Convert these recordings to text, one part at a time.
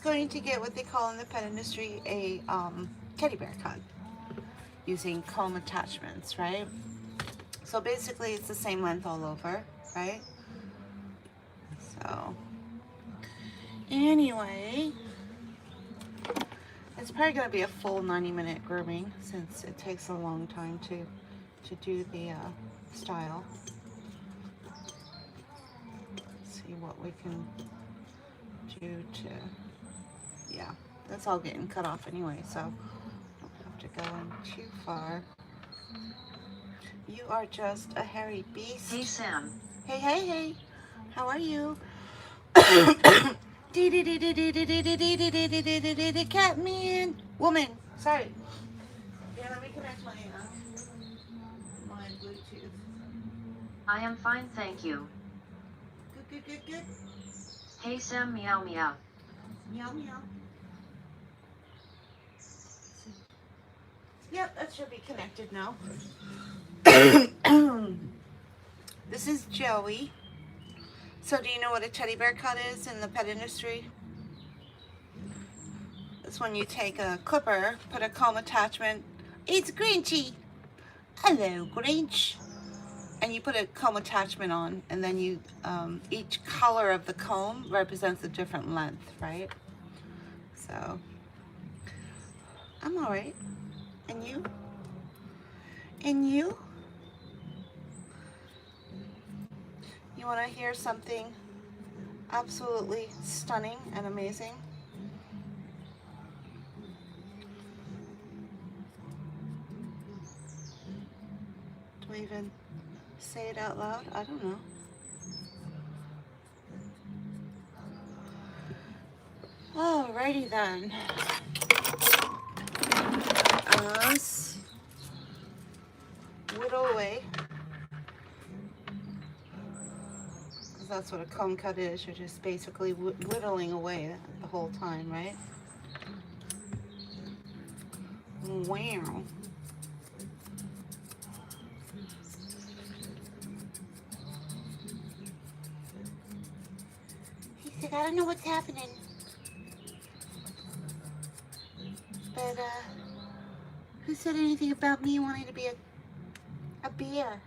he's going to get what they call in the pet industry a teddy bear cut using comb attachments, right? So basically it's the same length all over, right? So anyway, it's probably going to be a full 90-minute grooming since it takes a long time to do the style. Let's see what we can do to, yeah, that's all getting cut off anyway, so don't have to go in too far. You are just a hairy beast. Hey Sam. Hey, hey, hey. How are you? Catman. Woman. Sorry. Yeah, let me connect my Bluetooth. I am fine, thank you. Good, good, good, good. Hey Sam, meow meow. Meow, meow. Yep, that should be connected now. This is Joey. So do you know what a teddy bear cut is in the pet industry? It's when you take a clipper, put a comb attachment. It's Grinchy. Hello, Grinch. And you put a comb attachment on, and then you, each color of the comb represents a different length, right? So, I'm all right. And you? And you? You want to hear something absolutely stunning and amazing? Do I even say it out loud? I don't know. Alrighty then. Let's whittle away. Because that's what a comb cut is. You're just basically whittling away the whole time, right? Wow. He said, I don't know what's happening. But, who said anything about me wanting to be a bear?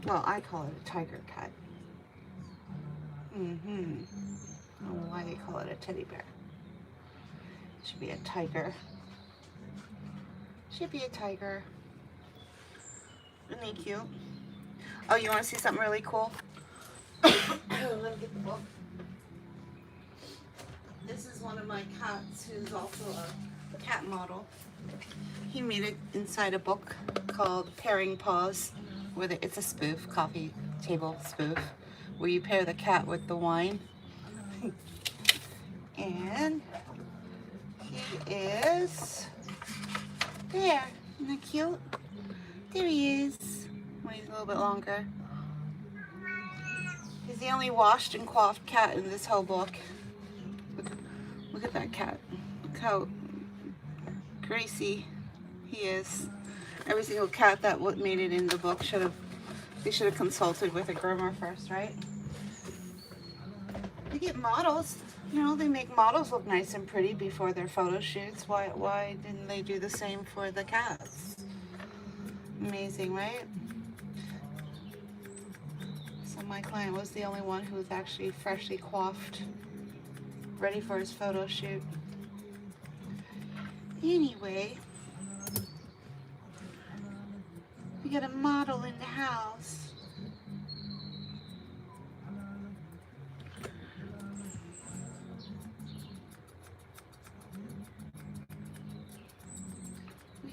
Well, I call it a tiger cut. I don't know why they call it a teddy bear. It should be a tiger. Should be a tiger. Isn't he cute? Oh, you want to see something really cool? Let me get the book. This is one of my cats who's also a cat model. He made it inside a book called Pairing Paws, where it's a spoof, coffee table spoof, where you pair the cat with the wine. And he is there. Isn't that cute? There he is. When he's a little bit longer. He's the only washed and coiffed cat in this whole book. Look at that cat. Look how greasy he is. Every single cat that made it in the book they should have consulted with a groomer first, right? They get models. You know, they make models look nice and pretty before their photo shoots. Why didn't they do the same for the cats? Amazing, right? So my client was the only one who was actually freshly coiffed, ready for his photo shoot. Anyway, we got a model in the house.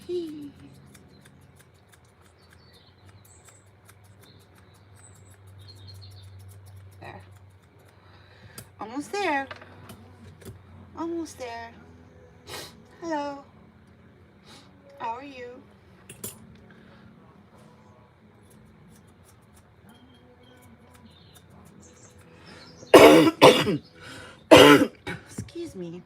Whee. There. Almost there. Almost there. Hello. How are you? Excuse me.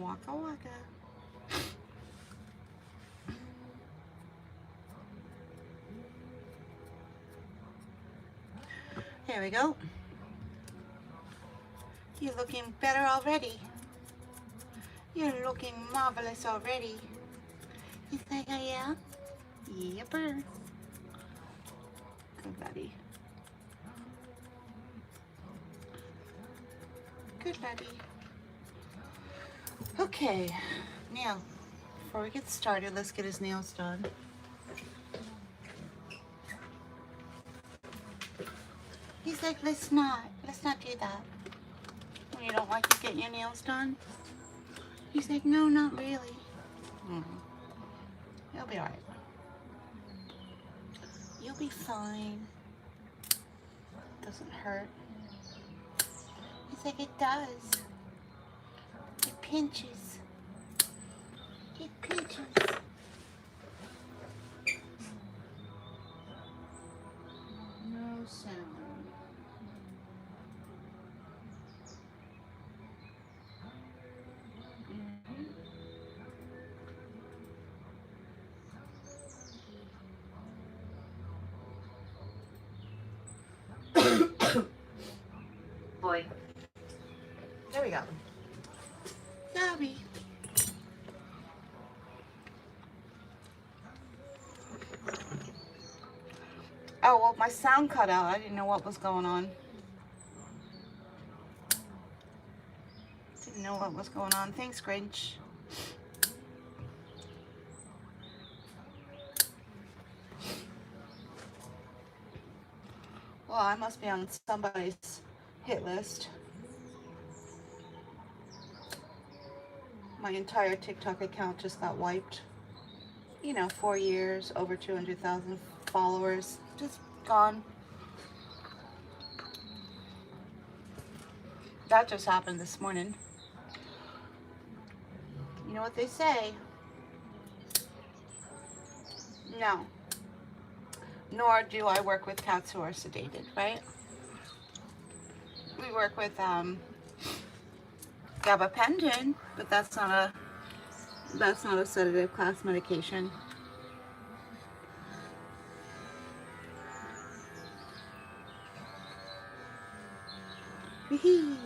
Waka waka. There we go. You're looking better already. You're looking marvelous already. He's like, oh yeah? Yepper. Good laddie. Good laddie. Okay, now, before we get started, let's get his nails done. He's like, let's not do that. When you don't like you getting your nails done? He's like, no, not really. You'll be alright. You'll be fine. Doesn't hurt. He's like, it does. It pinches. It pinches. No sound. Boy. There we go. Sorry. Oh, well, my sound cut out. I didn't know what was going on. Didn't know what was going on. Thanks, Grinch. Well, I must be on somebody's hit list. My entire TikTok account just got wiped. You know, 4 years, over 200,000 followers, just gone. That just happened this morning. You know what they say? No. Nor do I work with cats who are sedated, right? We work with gabapentin, but that's not a sedative class medication. Wee-hee.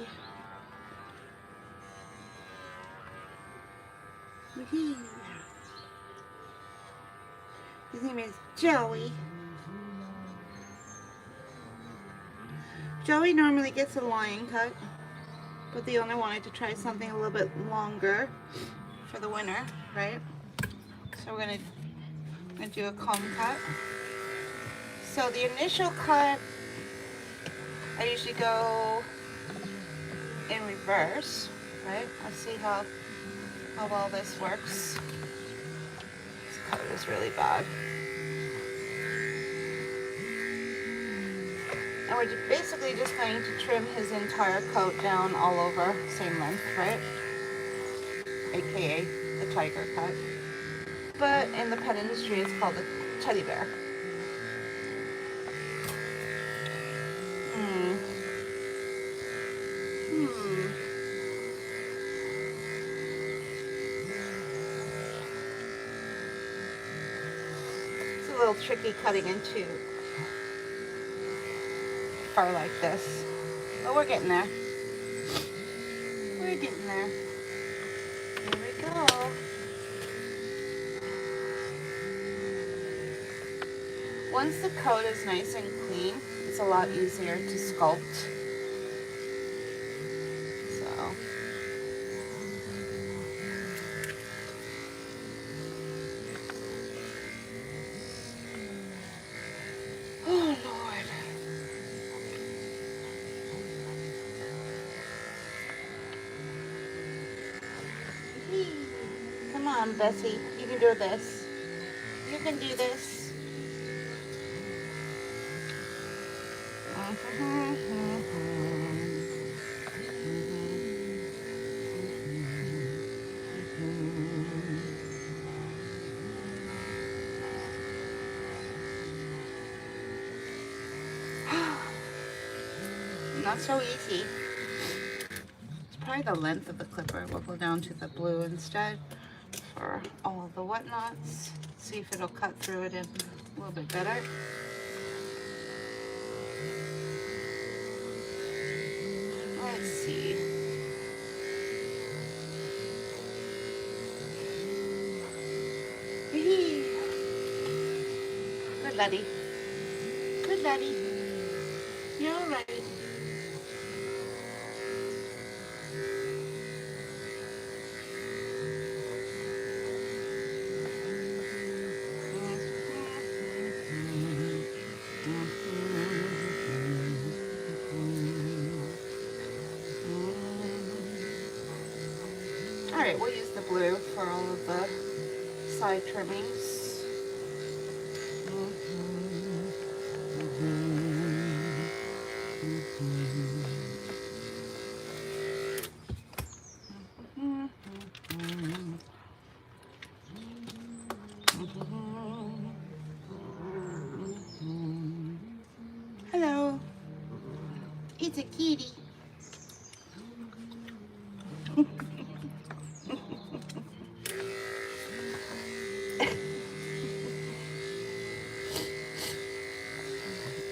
Wee-hee. His name is Joey. Joey normally gets a lion cut, but the owner wanted to try something a little bit longer for the winter, right? So we're gonna do a comb cut. So the initial cut, I usually go in reverse, right? Let's see how well this works. This cut is really bad. And we're basically just going to trim his entire coat down all over, same length, right? AKA the tiger cut. But in the pet industry, it's called a teddy bear. It's a little tricky cutting into fur like this, but we're getting there. We're getting there. Here we go. Once the coat is nice and clean, it's a lot easier to sculpt. So. Oh, Lord. Come on, Bessie. You can do this. You can do this. Not so easy. It's probably the length of the clipper. We'll go down to the blue instead for all of the whatnots. See if it'll cut through it in a little bit better. Let's see. Good laddie. Good laddie. You're all right. All right, we'll use the blue for all of the side trimmings. Hello. It's a kitty.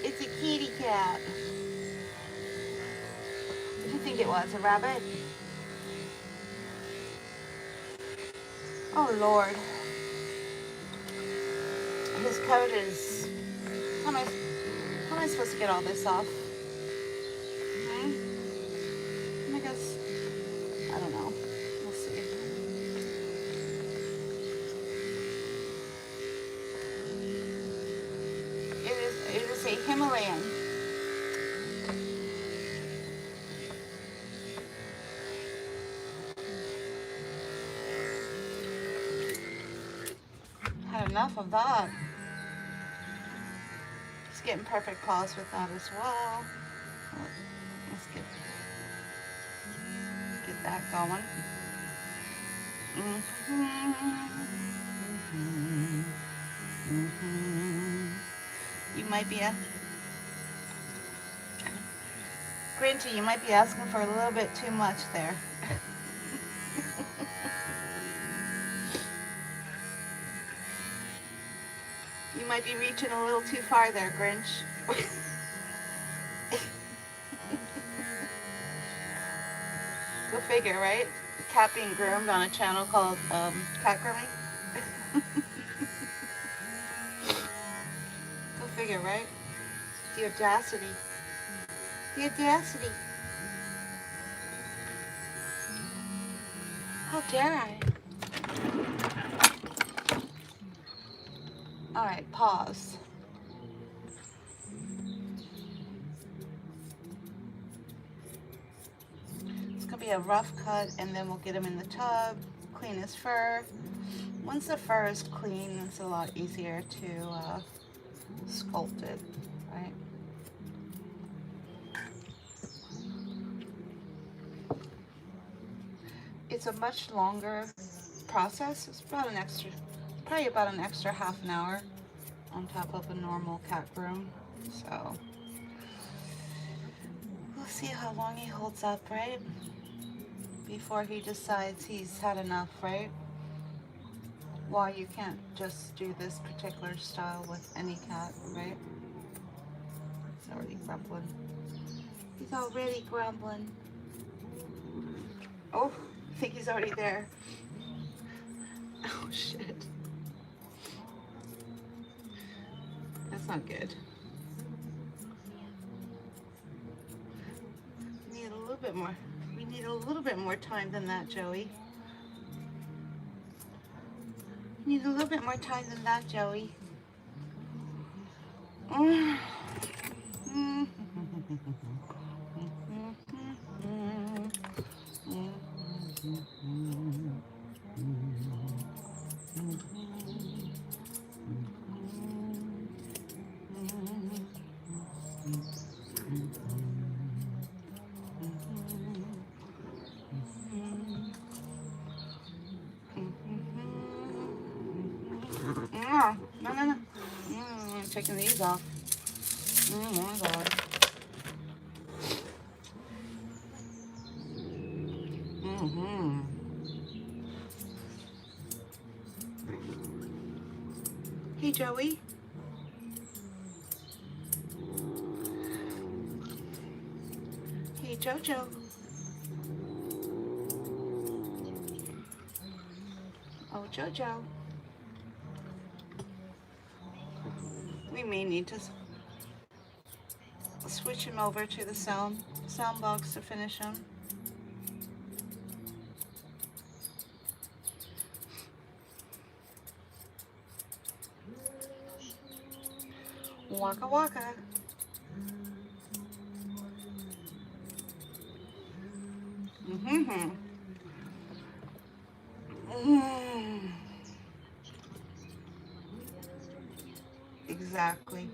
It's a kitty cat. What did you think it was? A rabbit? Oh Lord. His coat is... How am I supposed to get all this off? I guess... I don't know. We'll see. It is a Himalayan. Had enough of that. Just getting perfect paws with that as well. Let's get that going. You might be Grinchy, you might be asking for a little bit too much there. You might be reaching a little too far there, Grinch. Go figure, right? A cat being groomed on a channel called Cat Grooming. Go figure, right? The audacity. The audacity. How dare I? Alright, pause. It's going to be a rough cut, and then we'll get him in the tub, clean his fur. Once the fur is clean, it's a lot easier to sculpt it, right? It's a much longer process. It's about probably about an extra half an hour on top of a normal cat groom. So we'll see how long he holds up, right? Before he decides he's had enough, right? Why you can't just do this particular style with any cat, right? He's already grumbling. He's already grumbling. Oh, I think he's already there. Oh shit. That's not good. We need a little bit more. We need a little bit more time than that, Joey. We need a little bit more time than that, Joey. No. I'm taking these off. Oh my God. Hey, Joey. Hey, Jojo. Jojo. We may need to switch him over to the sound box to finish him. Waka waka. Mm-hmm. Mm. Exactly.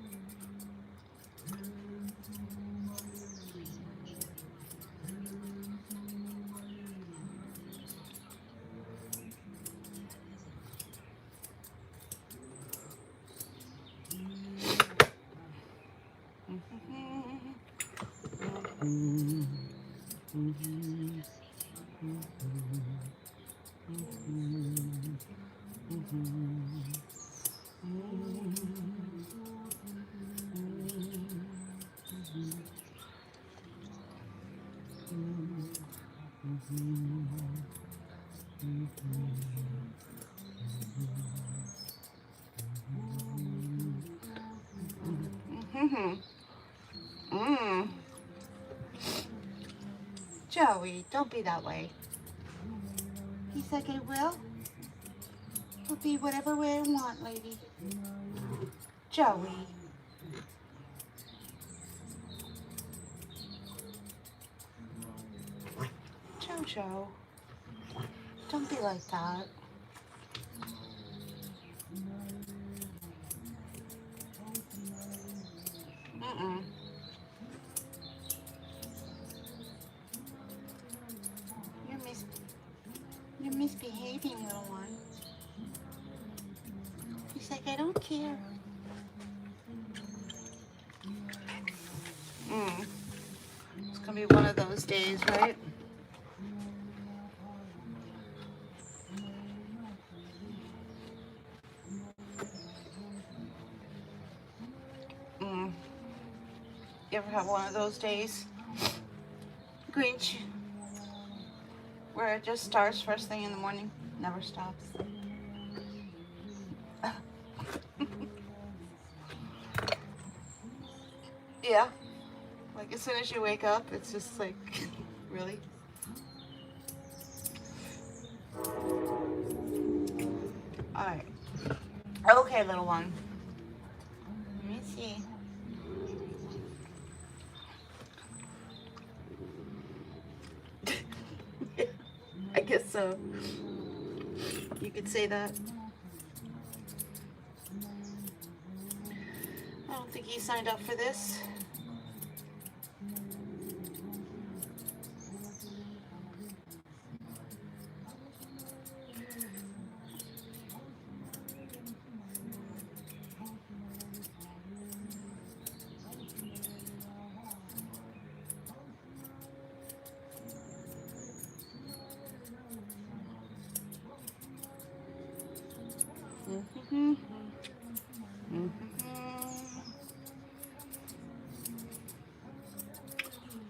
Mm. Joey, don't be that way. He's like, I will. I'll be whatever way I want, lady. Joey. Jojo. Don't be like that. Mm-mm. You're misbehaving, little one. He's like, I don't care. It's gonna be one of those days, right? You ever have one of those days, Grinch, where it just starts first thing in the morning, never stops? Yeah, like as soon as you wake up, it's just like, really? Alright. Okay, little one. Let me see. I guess so. You could say that. I don't think he signed up for this.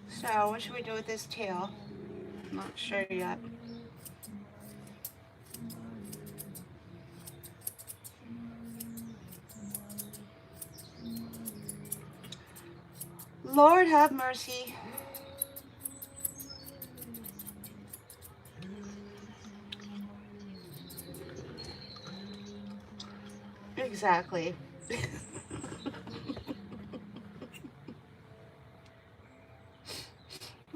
So, what should we do with this tail? I'm not sure yet. Lord have mercy. Exactly.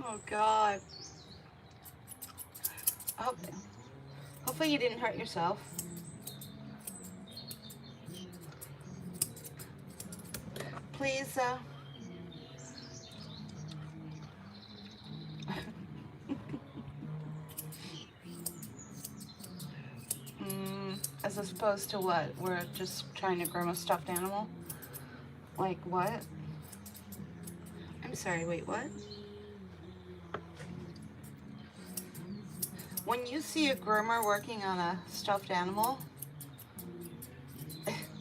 Oh God. Hopefully you didn't hurt yourself. Please, as opposed to what? We're just trying to groom a stuffed animal? Like what? I'm sorry, wait, what? When you see a groomer working on a stuffed animal,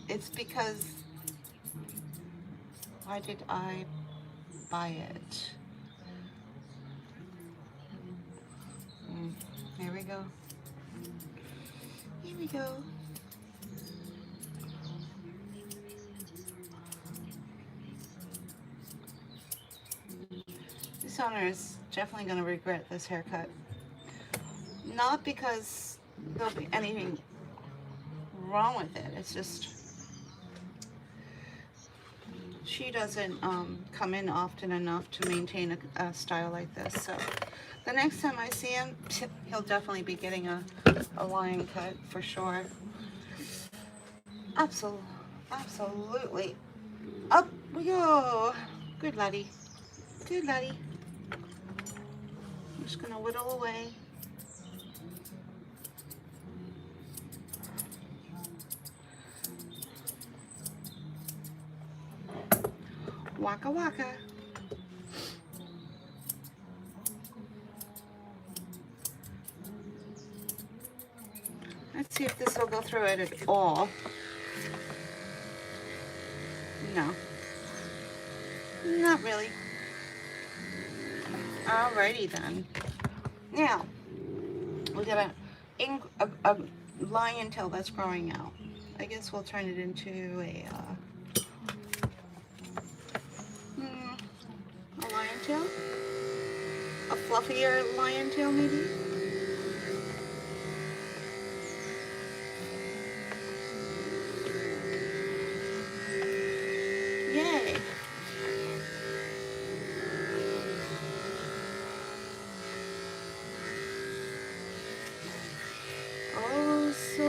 it's because, why did I buy it? Here we go. Here we you go. This owner is definitely going to regret this haircut. Not because there'll be anything wrong with it. It's just she doesn't come in often enough to maintain a style like this. So the next time I see him, he'll definitely be getting a lion cut for sure. Absolutely. Up we go. Good laddie. Good laddie. I'm just gonna whittle away. Waka waka. Let's see if this will go through it at all. No. Not really. Alrighty then. Now, we got a lion tail that's growing out. I guess we'll turn it into a lion tail? A fluffier lion tail maybe? Yay! Oh, so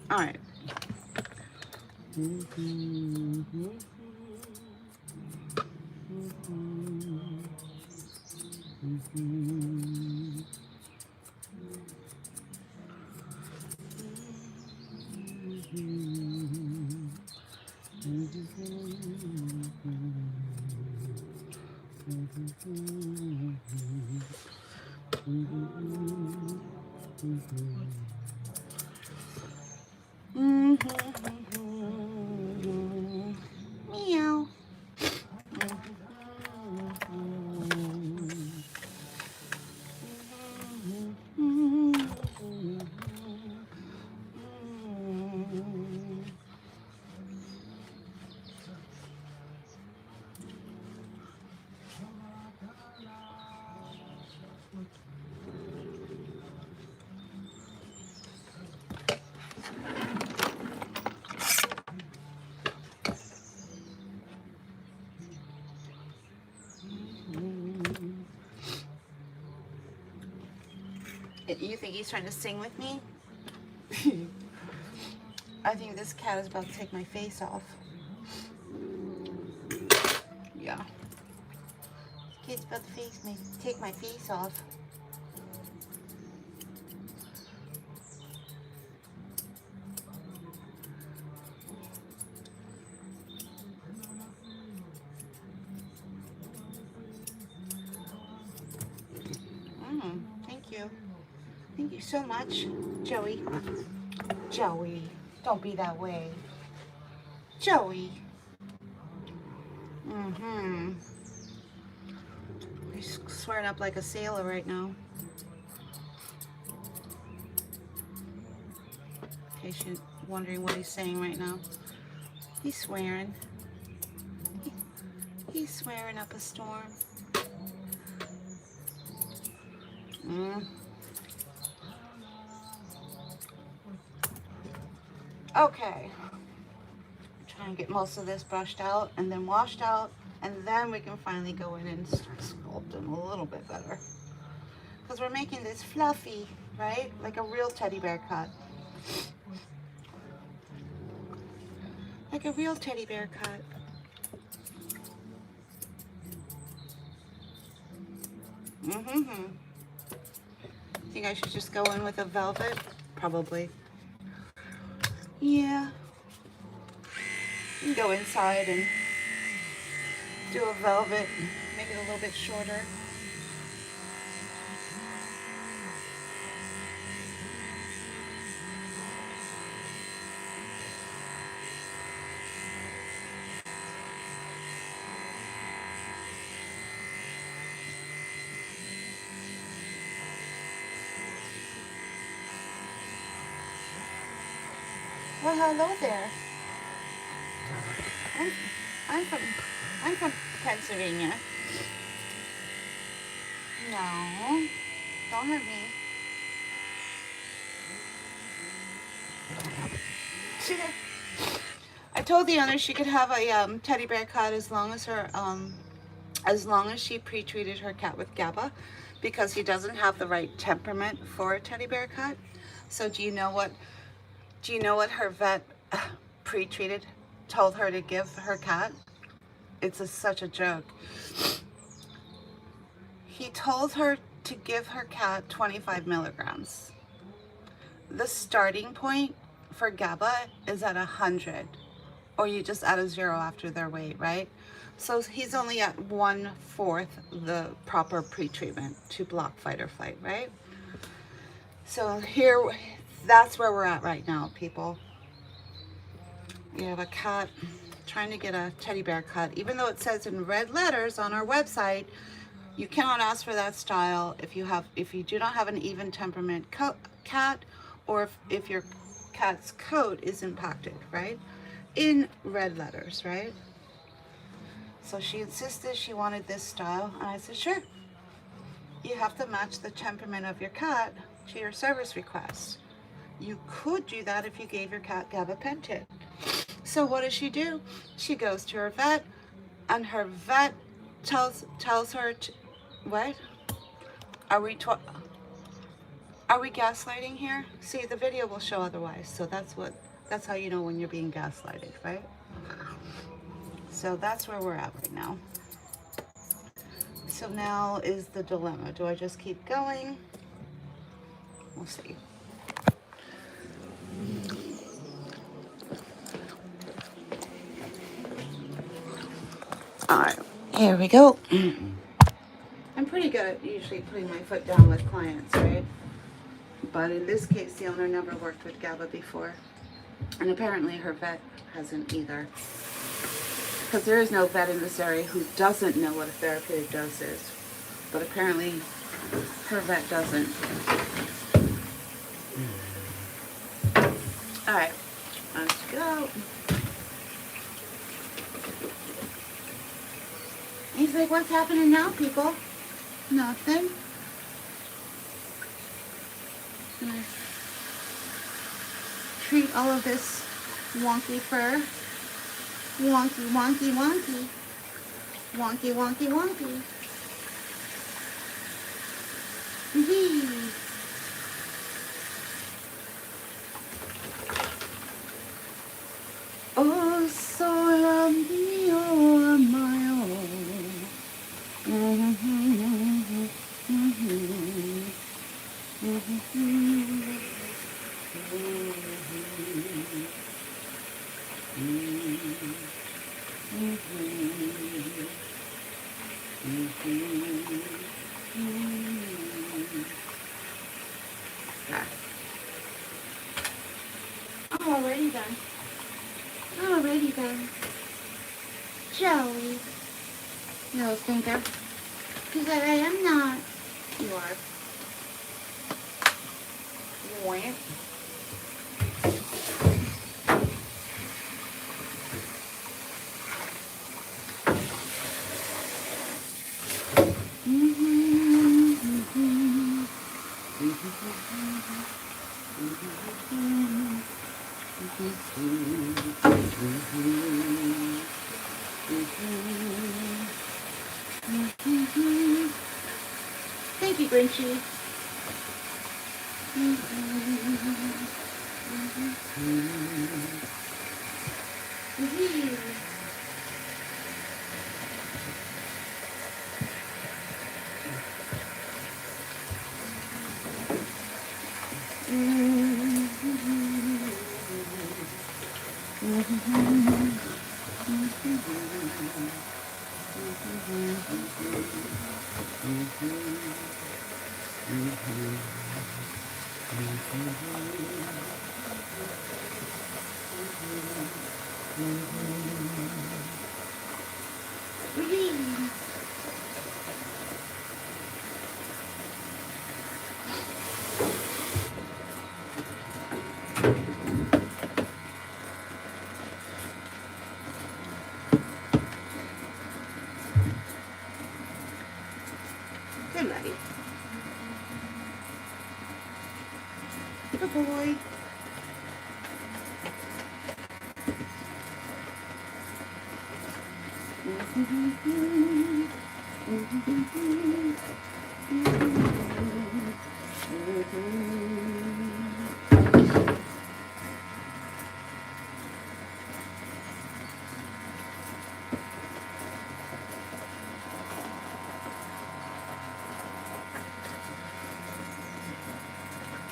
all right. Meow. You think he's trying to sing with me? I think this cat is about to take my face off. Yeah. Kid's about to take my face off. Thank you. Thank you so much, Joey. Joey, don't be that way. Joey. He's swearing up like a sailor right now. In case you're wondering what he's saying right now. He's swearing. He's swearing up a storm. Okay. Try and get most of this brushed out and then washed out, and then we can finally go in and start sculpting a little bit better. Because we're making this fluffy, right? Like a real teddy bear cut. Like a real teddy bear cut. Think I should just go in with a velvet? Probably. Yeah. You can go inside and do a velvet, make it a little bit shorter. Well, hello there. I'm, I'm from Pennsylvania. No, don't hurt me. I told the owner she could have a teddy bear cat as long as she pre-treated her cat with GABA, because he doesn't have the right temperament for a teddy bear cat. So do you know what her vet pre-treated told her to give her cat? It's such a joke. He told her to give her cat 25 milligrams. The starting point for GABA is at 100, or you just add a 0 after their weight, right? So he's only at 1/4 the proper pre-treatment to block fight or flight, right? So here, that's where we're at right now, people. You have a cat trying to get a teddy bear cut, even though it says in red letters on our website, you cannot ask for that style if you do not have an even temperament cat, or if your cat's coat is impacted, right? In red letters, right? So she insisted she wanted this style, and I said, sure. You have to match the temperament of your cat to your service request. You could do that if you gave your cat gabapentin. So what does she do? She goes to her vet, and her vet tells her to, what? Are we gaslighting here? See, the video will show otherwise. So that's how you know when you're being gaslighted, right? So that's where we're at right now. So now is the dilemma. Do I just keep going? We'll see. All right, here we go. I'm pretty good at usually putting my foot down with clients, right? But in this case, the owner never worked with GABA before. And apparently her vet hasn't either. Because there is no vet in this area who doesn't know what a therapeutic dose is. But apparently her vet doesn't. All right, let's go. He's like, what's happening now, people? Nothing. Gonna treat all of this wonky fur. Wonky, wonky, wonky. Wonky, wonky, wonky. Wee. Oh, so lovely, oh, my own. Mm-hmm, mm-hmm, mm-hmm. I'm already done. I'm already done. Joey. No, thinker. Because I am not. You are. Wham. Thank you, Grinchy. Good buddy. Good boy.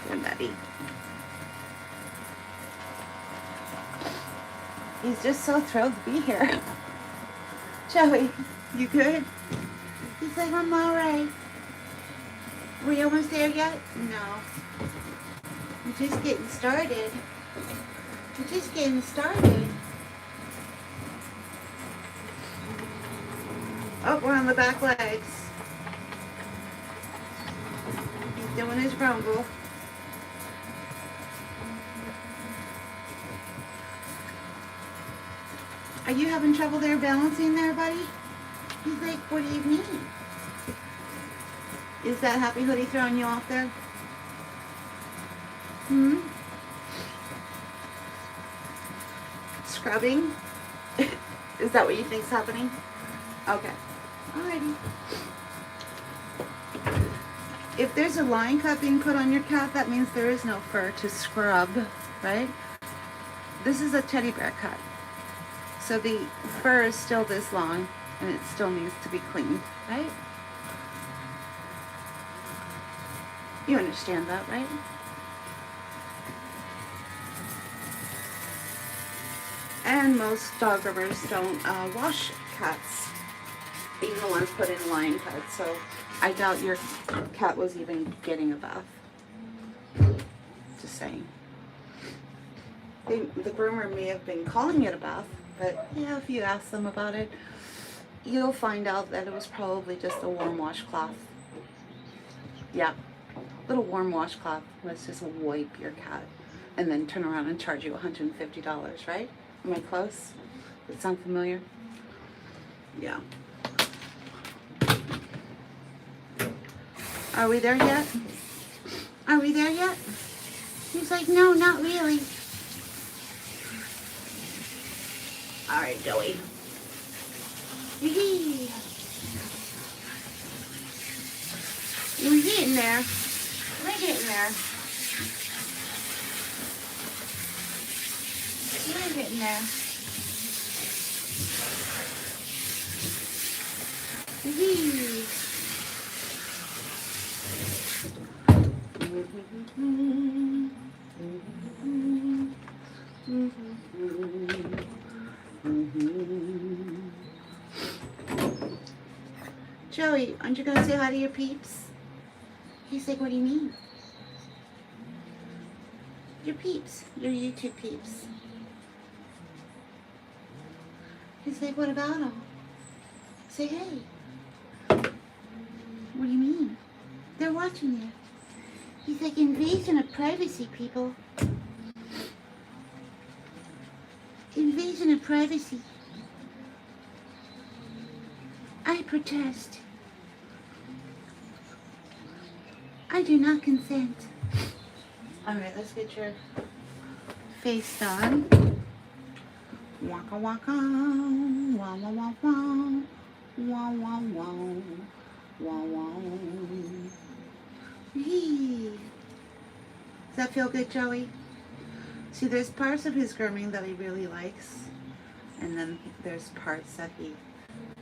Good buddy. He's just so thrilled to be here. Joey, you good? He's like, I'm alright. Were you almost there yet? No. We're just getting started. We're just getting started. Oh, we're on the back legs. He's doing his rumble. Are you having trouble there balancing there, buddy? He's like, what do you mean? Is that happy hoodie throwing you off there? Hmm? Scrubbing? Is that what you think's happening? Okay. Alrighty. If there's a line cut being put on your cat, that means there is no fur to scrub, right? This is a teddy bear cut. So the fur is still this long, and it still needs to be cleaned, right? You understand that, right? And most dog groomers don't wash cats, even the ones put in line cuts. So I doubt your cat was even getting a bath. Just saying. The groomer may have been calling it a bath, but yeah, if you ask them about it, you'll find out that it was probably just a warm washcloth. Yeah, little warm washcloth. Let's just wipe your cat and then turn around and charge you $150, right? Am I close? Does it sound familiar? Yeah. Are we there yet? Are we there yet? He's like, no, not really. All right, Joey. Yee. We're getting there. We're getting there. We're getting there. Yee. Joey, aren't you going to say hi to your peeps? He's like, what do you mean? Your peeps, your YouTube peeps. He's like, what about them? Say hey. What do you mean? They're watching you. He's like, invasion of privacy, people. Invasion of privacy. I protest. I do not consent. Alright, let's get your face done. Waka waka. Wah wah wah wah. Wah wah wah. Wah wah. Does that feel good, Joey? See, there's parts of his grooming that he really likes, and then there's parts that he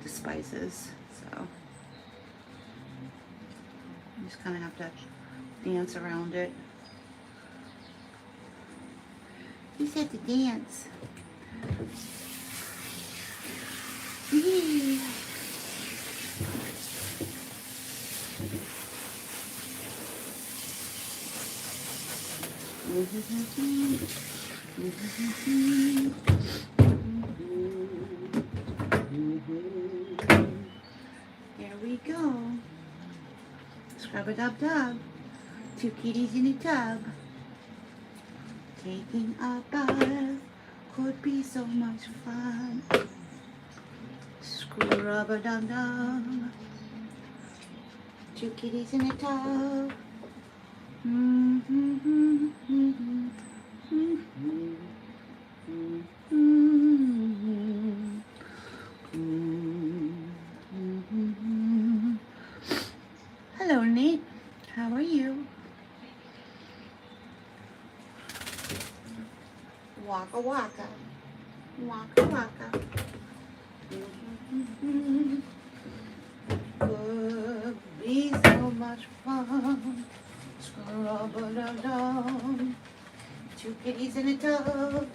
despises. So you just kind of have to dance around it. You just have to dance. Yeah. There we go. Scrub-a-dub-dub. Two kitties in a tub. Taking a bath could be so much fun. Scrub-a-dum-dum. Two kitties in a tub. Hello, Nate. How are you? Waka waka. Waka waka. Could be so much fun. Scrub-a-dum-dum. Two kitties in a tub.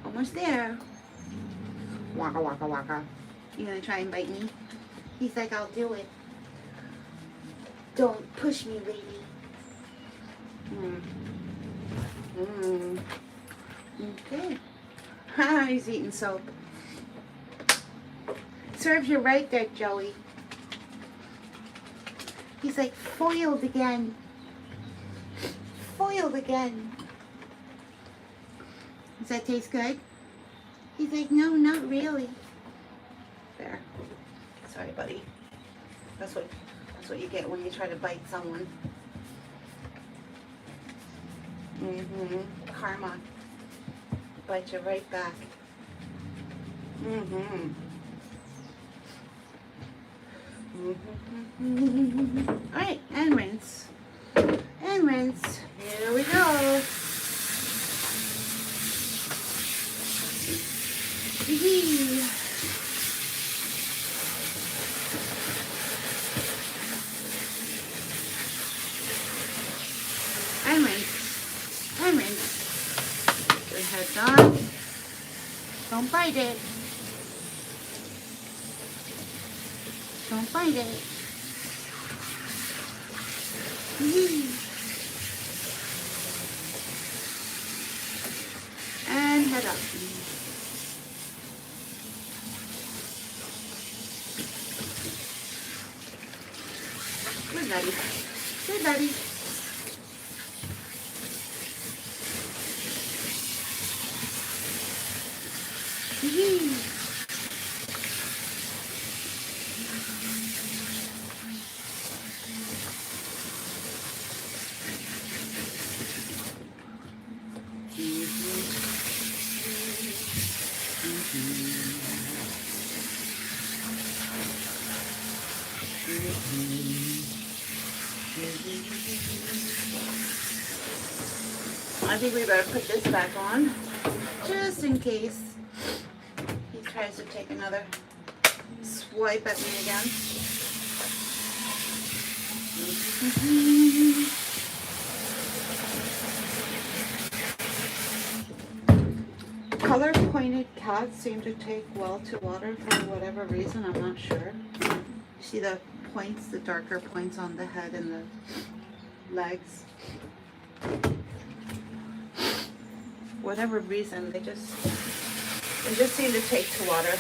Almost there. Waka waka waka. You gonna try and bite me? He's like, I'll do it. Don't push me, lady. Okay. He's eating soap. Serves you right there, Joey. He's like, foiled again. Foiled again. Does that taste good? He's like, no, not really. There. Sorry, buddy. That's what you get when you try to bite someone. Karma. Bite you right back. Alright, and rinse. And rinse. Here we go. Yee. And rinse. And rinse. Your head's on. Don't bite it. Don't bite it. Yee. And head up. Good buddy. Good buddy. Yee. I think we better put this back on, just in case he tries to take another swipe at me again. Color-pointed cats seem to take well to water for whatever reason, I'm not sure. You see the points, the darker points on the head and the legs. Whatever reason, they just seem to take to water.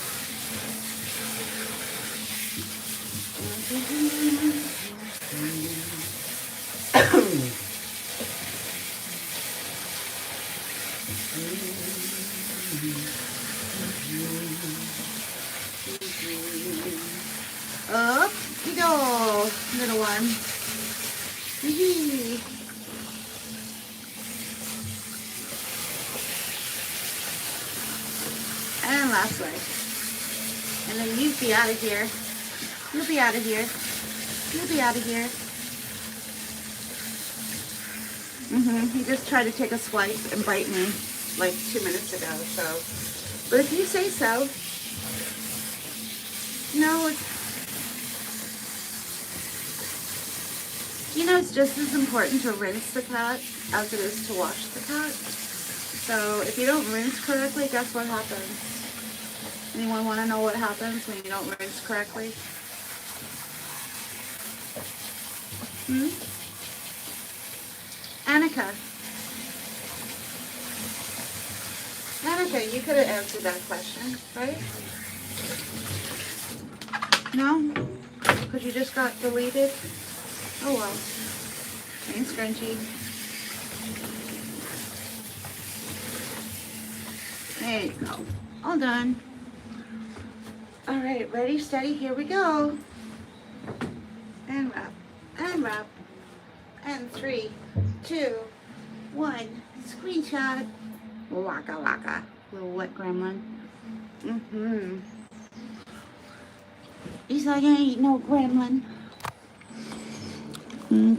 Up you go, little one. Wee-hee. And last leg. And then you be out of here. You'll be out of here. You'll be out of here. He just tried to take a swipe and bite me like 2 minutes ago, so. But if you say so. No, it's just as important to rinse the cat as it is to wash the cat. So if you don't rinse correctly, guess what happens? Anyone want to know what happens when you don't rinse correctly? Annika, Monica, you could have answered that question, right? No? Because you just got deleted? Oh well. Thanks, Scrunchy. There you go. All done. All right, ready, steady, here we go. And wrap, and wrap. And 3, 2, 1. Screenshot. Waka waka. Little wet gremlin. He's like, I ain't no gremlin.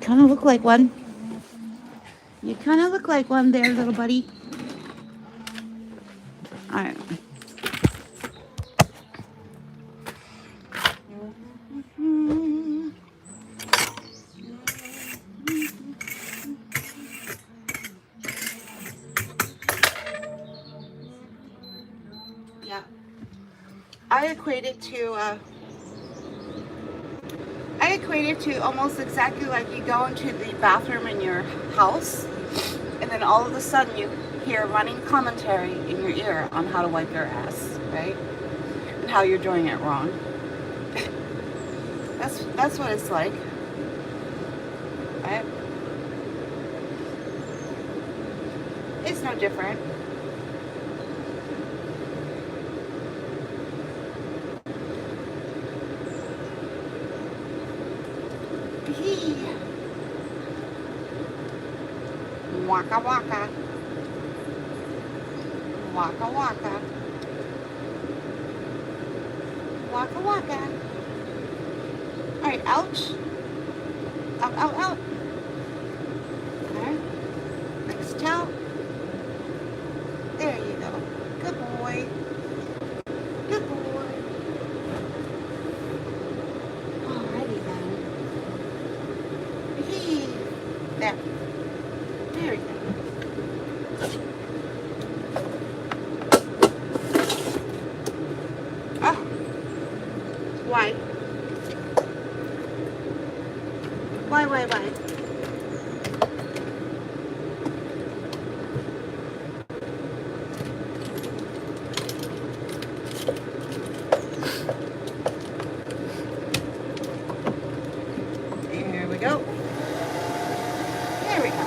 Kind of look like one. You kind of look like one there, little buddy. All right. Yeah. I equate it to almost exactly like you go into the bathroom in your house, and then all of a sudden you hear running commentary in your ear on how to wipe your ass, right? And how you're doing it wrong. That's what it's like, right? It's no different. Waka waka. Waka waka. Waka waka. Alright, ouch. Out, out, out. Alright. Next out. There you go. Good boy. Good boy. Alrighty then. There. There we go. Oh. Why? Why? There we go. There we go.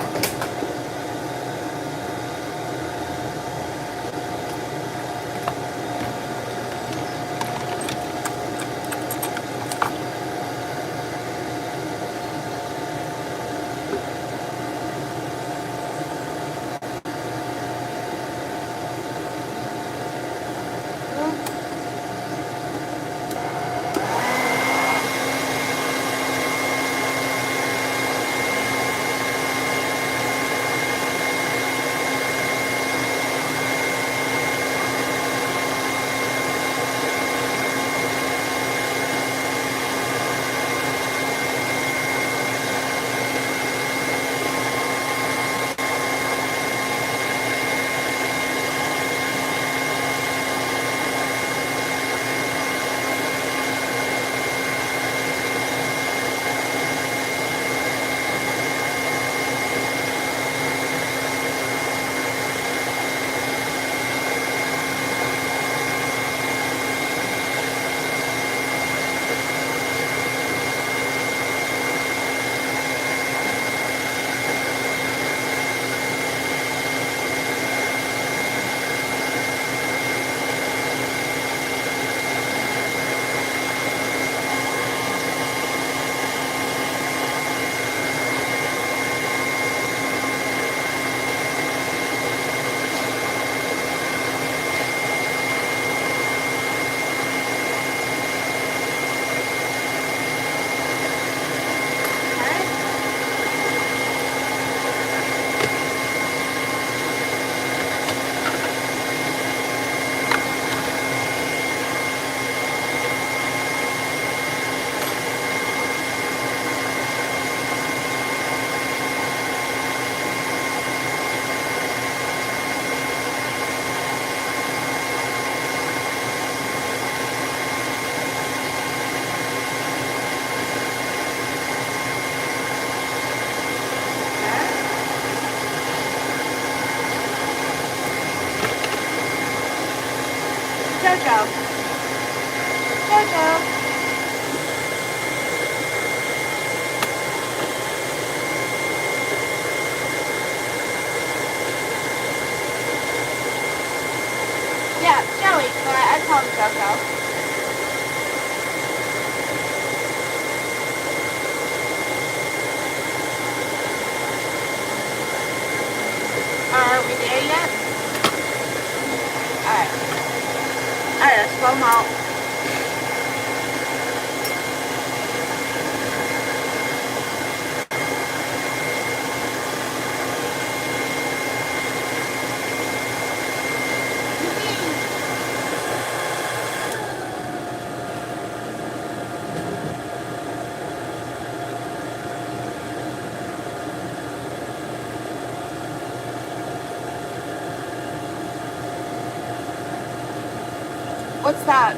What's that?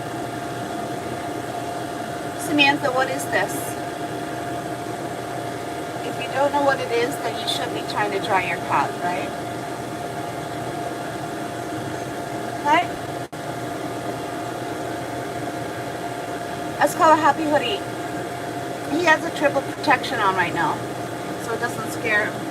Samantha, what is this? If you don't know what it is, then you should be trying to dry your cat, right? Right? That's called a happy hoodie. He has a triple protection on right now, so it doesn't scare him.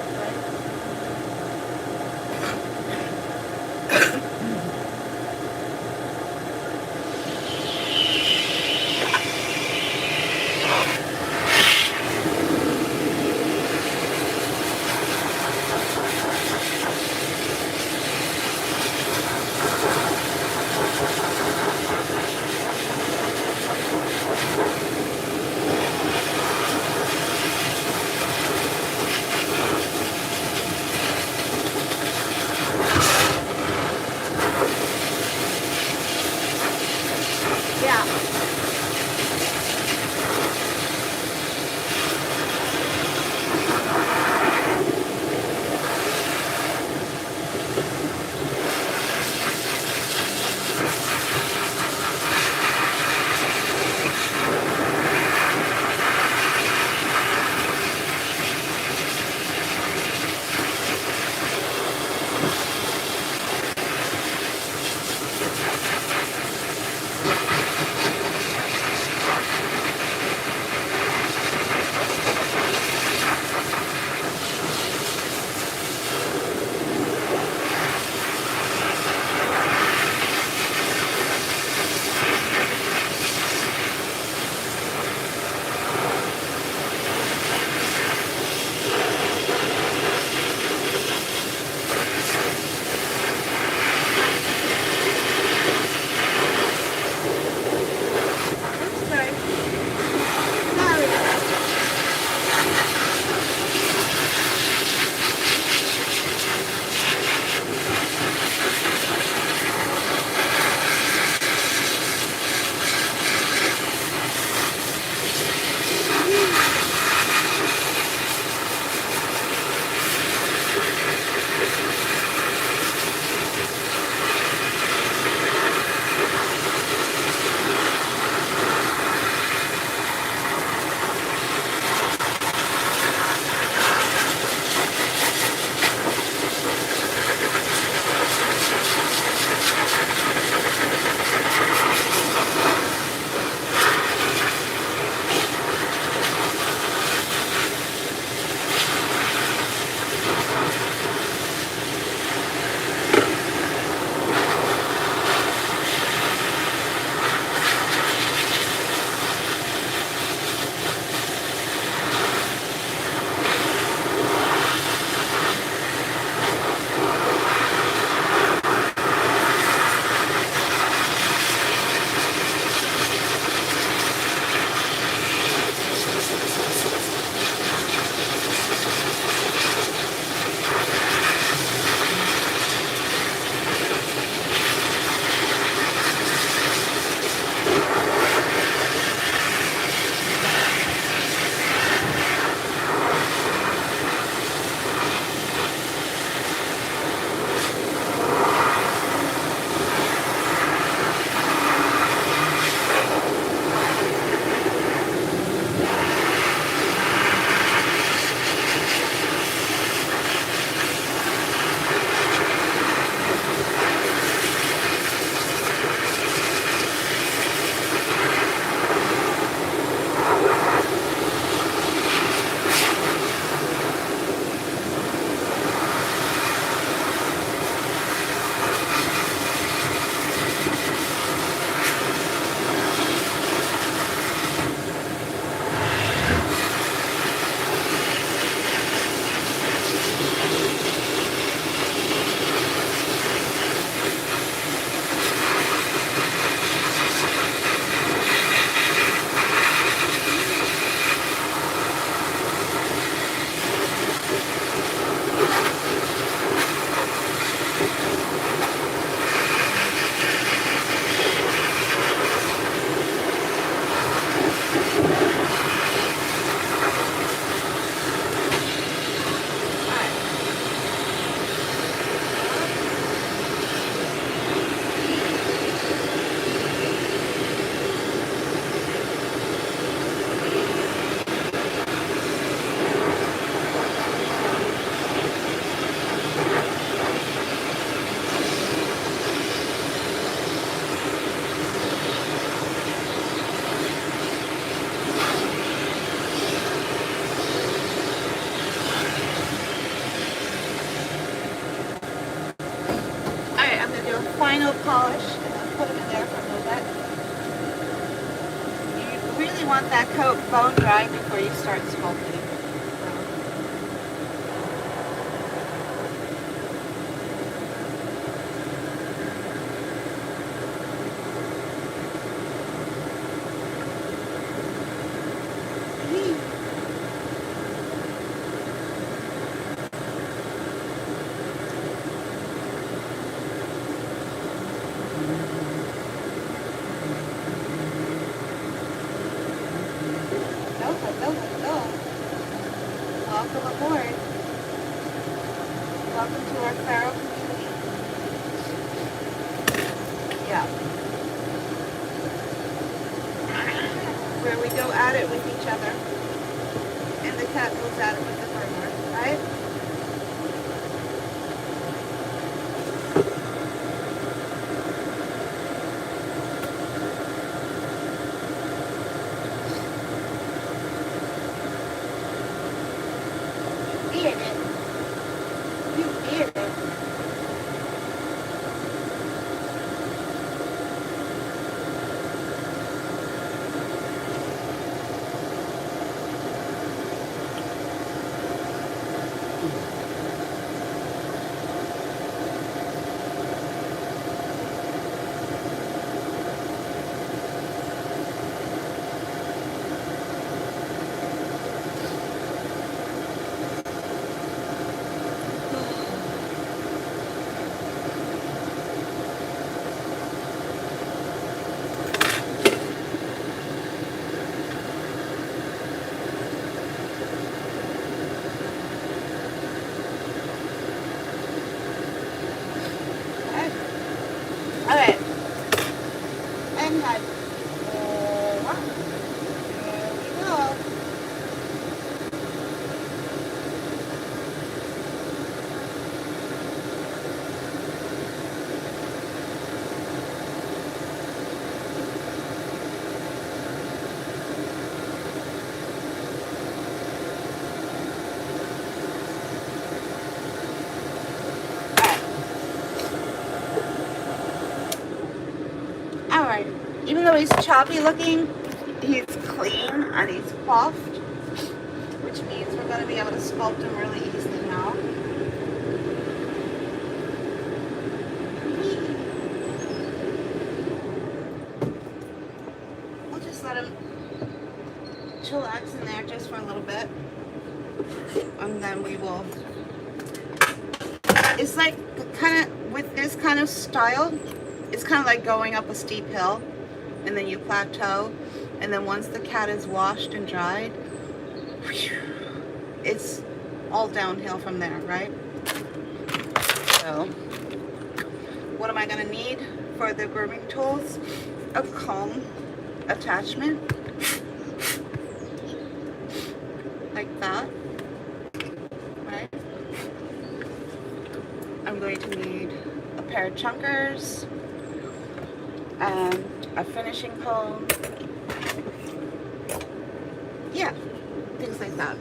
polish and then put them in there for a little bit. You really want that coat bone dry before you start sculpting. Hello. Welcome aboard. Welcome to our Pharaoh community. Yeah. Where we go at it with each other. And the cat goes at it with the groomer, right? Beard it. You beard it. Alright. And head. There we go. Alright, even though he's choppy looking, he's clean and he's coiffed, which means we're going to be able to sculpt him really easily now. We'll just let him chillax in there just for a little bit, and then we will. It's like kind of with this kind of style. It's kind of like going up a steep hill and then you plateau, and then once the cat is washed and dried, it's all downhill from there, right? So what am I going to need for the grooming tools? A comb attachment like that, right? I'm going to need a pair of chunkers and a finishing comb. Yeah, things like that.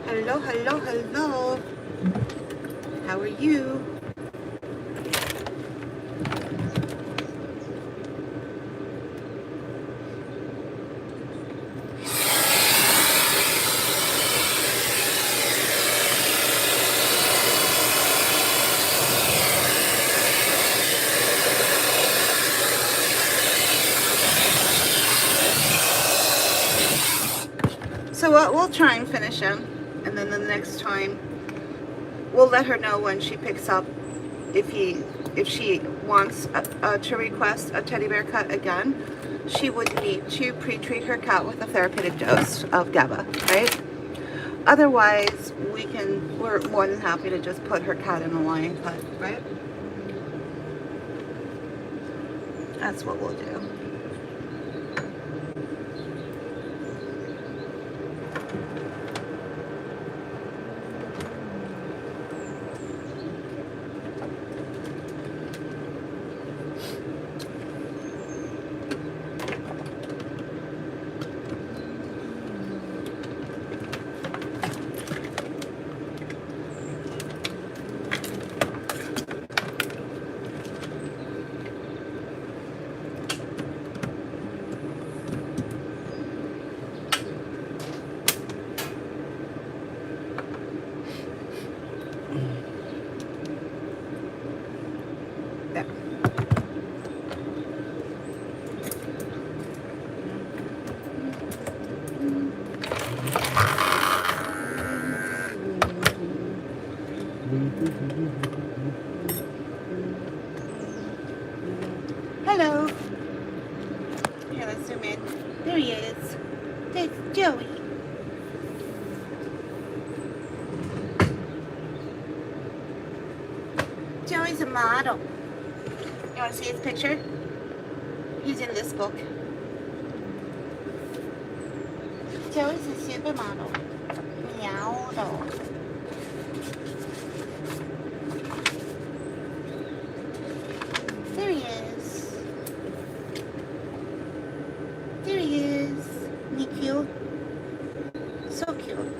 Hello, hello, hello. How are you? So we'll try and finish him, and then the next time we'll let her know when she picks up if she wants to request a teddy bear cut again. She would need to pre-treat her cat with a therapeutic dose of GABA, right? Otherwise, we're more than happy to just put her cat in a lion cut, right? That's what we'll do. Hello. Here, let's zoom in. There he is. That's Joey. Joey's a model. You want to see his picture? He's in this book. Joey's a supermodel. Meow. There he is. There he is. Isn't he cute? So cute.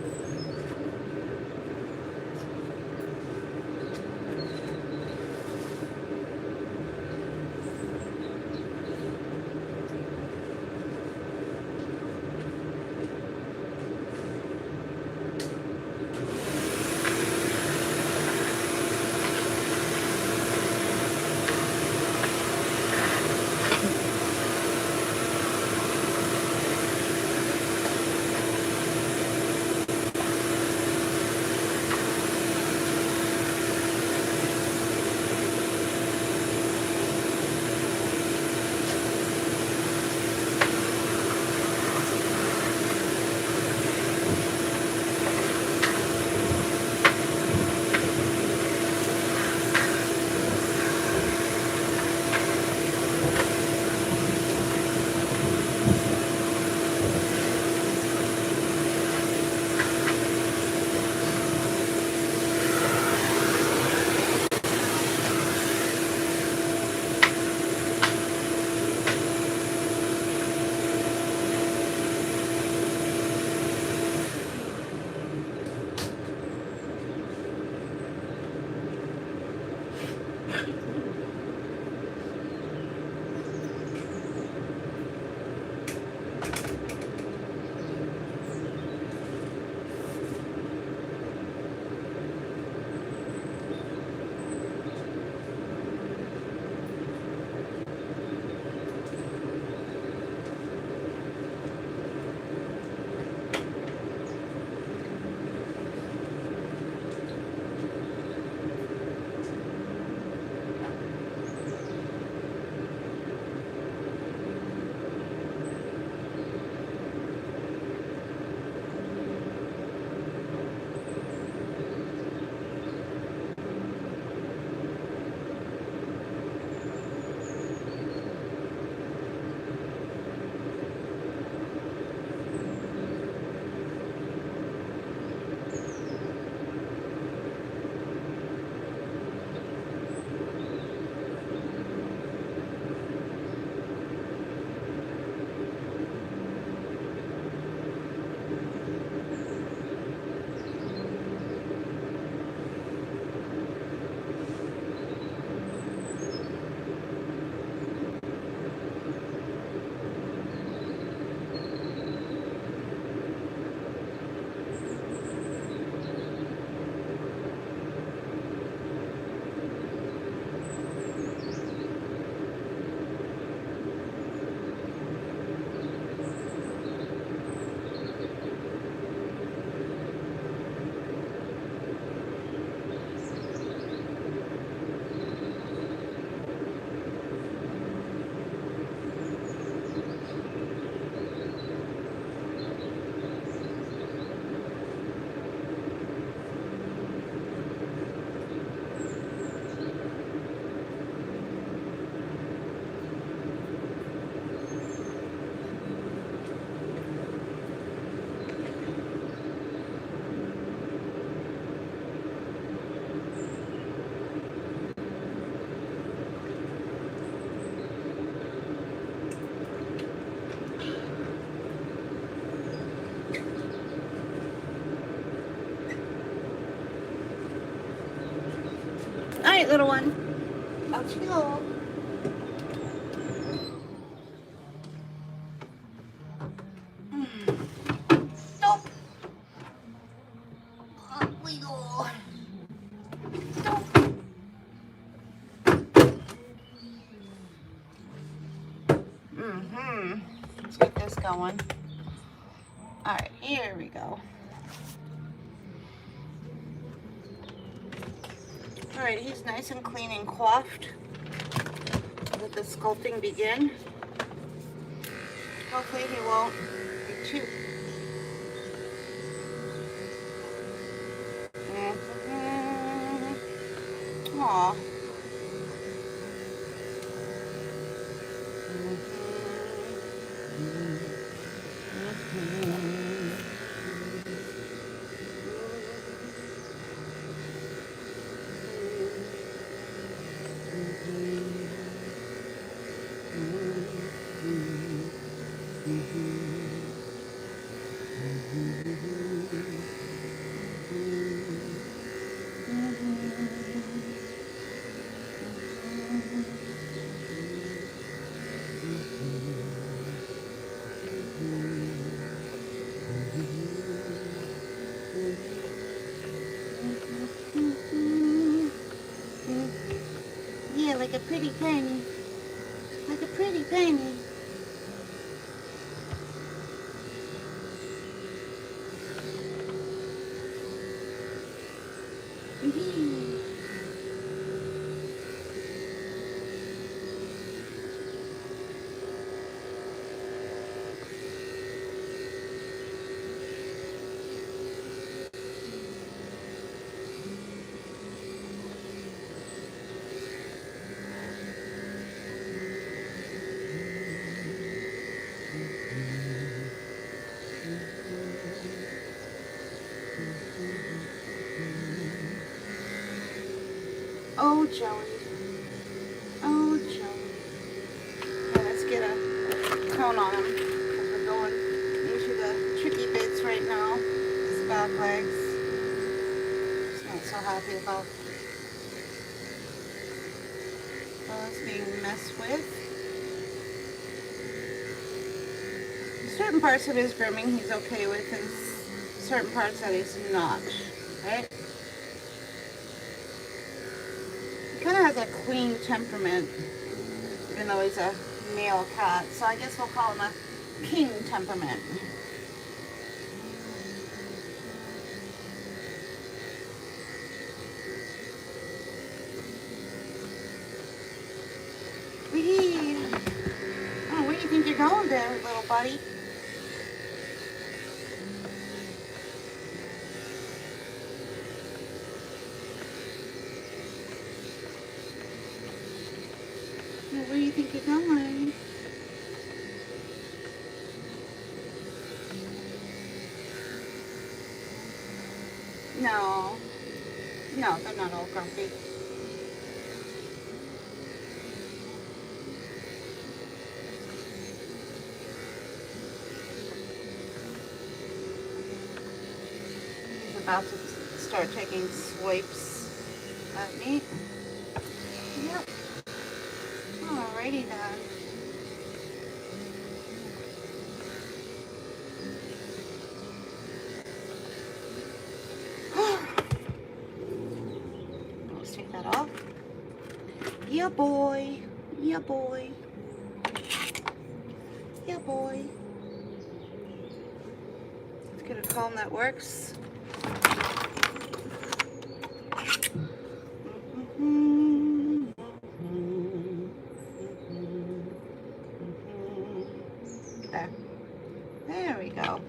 Alright, little one. Out you go. Stop. Up we go. Stop. Let's get this going. Alright, here we go. Alright, he's nice and clean and coiffed. Let the sculpting begin. Hopefully he won't be too... Aw. Yeah, like a pretty penny. Like a pretty penny. Oh, Joey. Oh, Joey. Okay, let's get a cone on him, because we're going into the tricky bits right now. His back legs. He's not so happy about those being messed with. Certain parts of his grooming he's okay with, and certain parts that he's not, right? He kind of has a queen temperament, even though he's a male cat. So I guess we'll call him a king temperament. Wee! Oh, where do you think you're going there, little buddy? Where do you think you're going? No. No, they're not all grumpy. He's about to start taking swipes at me. Yep. Alrighty then. Let's take that off. Yeah, boy. Yeah, boy. Yeah, boy. Let's get a comb that works. There. There we go.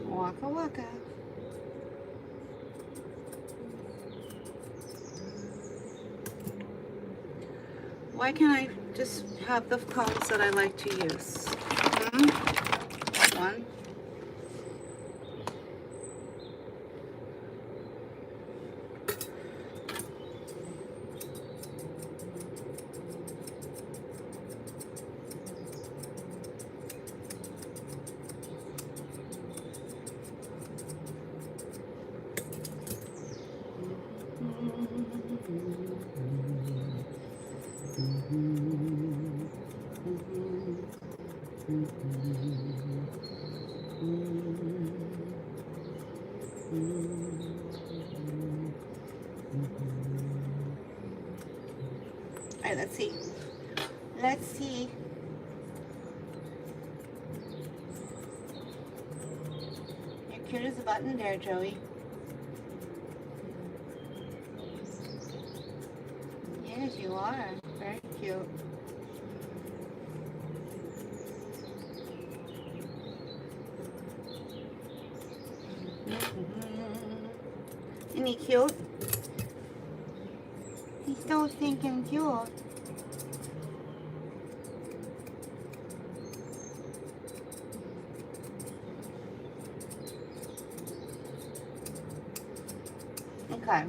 Waka waka. Why can't I just have the combs that I like to use? Hmm? One. All right, let's see. Let's see. You're cute as a button there, Joey. Yes, you are. Very cute. Isn't he cute? He's so stinking cute. Okay.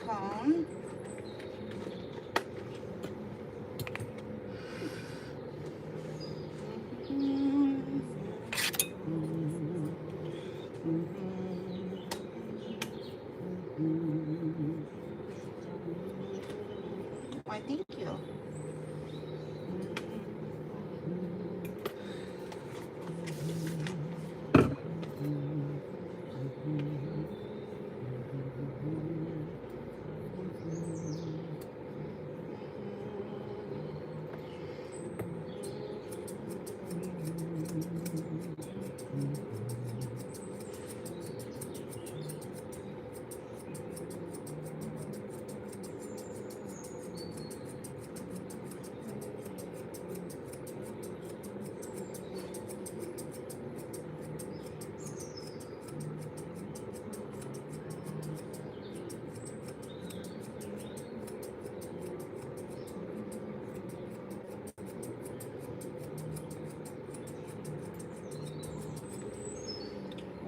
Comb. Why, thank you.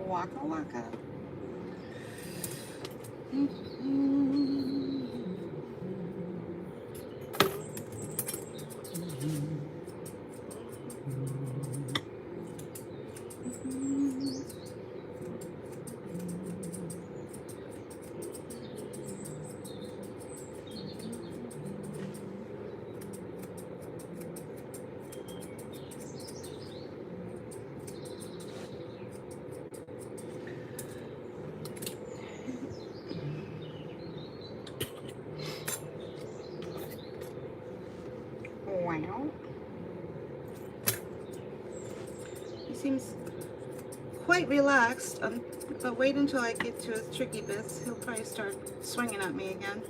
Waka waka. Wow. He seems quite relaxed, but wait until I get to his tricky bits. He'll probably start swinging at me again.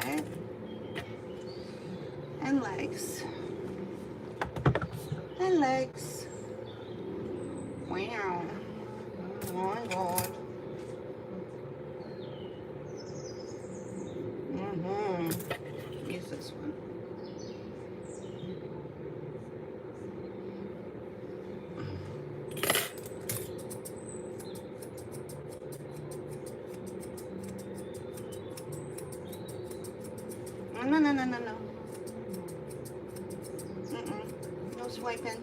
Okay. And legs. And legs. Wow. Oh my God. Use this one. No, no, no, no, no. No swiping.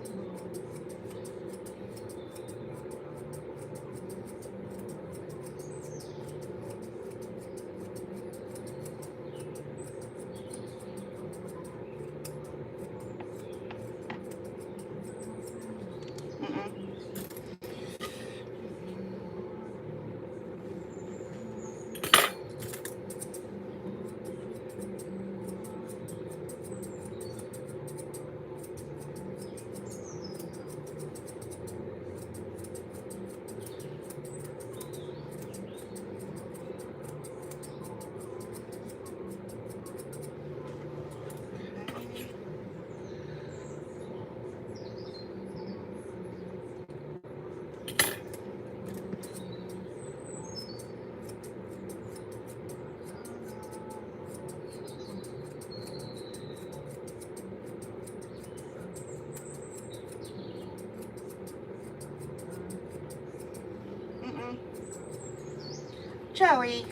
Joey.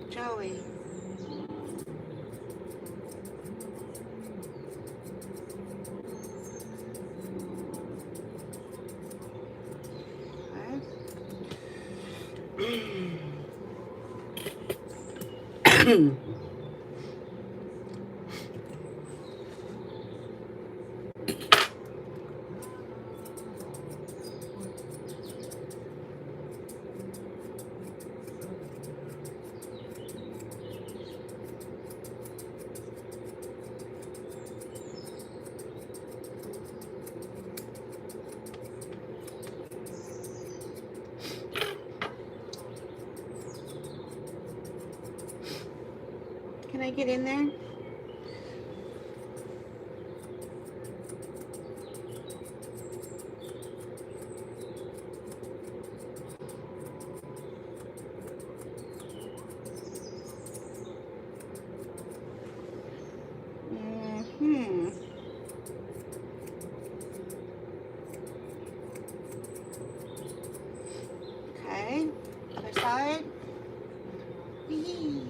Joey. Okay. Can I get in there? Okay. Other side. Whee.